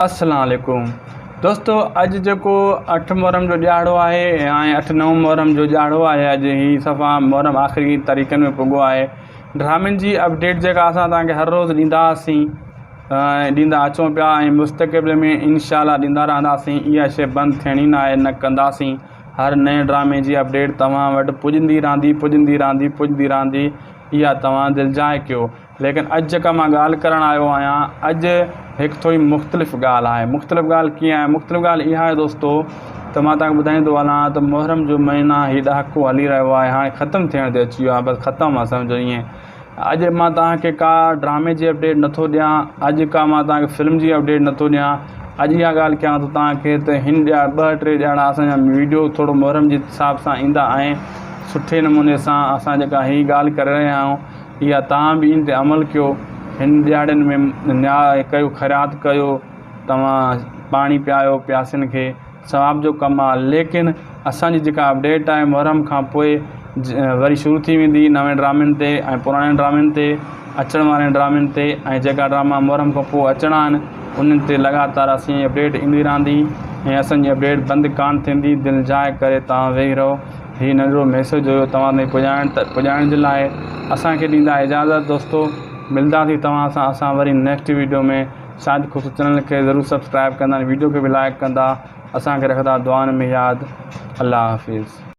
अस्सलाम वालेकुम दोस्तों, अज जो 8 मुहर्रम जो ॾियारो है ऐं 8-9 मुहर्रम जो ॾियारो है। अज ही सफ़ा मुहर्रम आख़िरी तरीक़नि में पुगो है। ड्रामनि जी अपडेट जेका असां तव्हांखे हर रोज़ ॾींदा अचूं पिया ऐं मुस्तक़बिल में इंशाअल्लाह ॾींदा रहंदासीं। इहा शइ बंदि थियणी न आहे, न कंदासीं। हर नए ड्रामे जी अपडेट तव्हां वटि पुॼंदी रहंदी। इहा तव्हां दिलिजाए कयो। लेकिन अॼु जेका मां ॻाल्हि करणु आयो आहियां, अॼु हिकु थोरी मुख़्तलिफ़ ॻाल्हि आहे। मुख़्तलिफ़ ॻाल्हि कीअं आहे? मुख़्तलिफ़ ॻाल्हि इहा आहे दोस्तो, त मां तव्हांखे ॿुधाईंदो हलां त मुहर्रम जो महीना हीउ ॾहाको हली रहियो आहे, हाणे ख़तमु थियण ते अची वियो आहे। बसि ख़तमु आहे, सम्झो ईअं। अॼु मां तव्हांखे का ड्रामे जी अपडेट नथो ॾियां, अॼु का मां तव्हांखे फिल्म जी अपडेट नथो ॾियां। अॼु इहा ॻाल्हि कयां थो तव्हांखे त हिन 2-3 ॼणा असांजा वीडियो थोरो मुहर्रम जे हिसाब सां ईंदा ऐं सुठे नमूने सां असां जेका हीअ ॻाल्हि करे रहिया आहियूं, इहा तव्हां बि इन ते अमल कयो। हिन ॾियारनि में न्याय कयो, ख़ैरात कयो, तव्हां पाणी पियायो प्यासियुनि खे, सवाब जो कमु आहे। लेकिन असांजी जेका अपडेट आहे मुहर्रम खां पोइ वरी शुरू थी वेंदी नवे ड्रामनि ते ऐं पुराणे ड्रामनि ते, अचण वारे ड्रामनि ते, ऐं जेका ड्रामा मुहर्रम खां पोइ अचणा आहिनि उन्हनि ते लगातार असांजी अपडेट ईंदी रहंदी ऐं असांजी अपडेट बंदि कान थींदी। दिलि जाए करे तव्हां वेही रहो। हीउ नंढिड़ो मैसेज हुयो तव्हां ताईं पुॼाइण जे लाइ। असांखे ॾींदा इजाज़त दोस्तो। मिलंदासीं तव्हां सां असां वरी नेक्स्ट वीडियो में। साद ख़ुशि चैनल खे ज़रूरु सब्सक्राइब कंदा, वीडियो खे बि लाइक कंदा, असांखे रखंदा दुआनि में यादि। अल्लाह हाफ़िज़।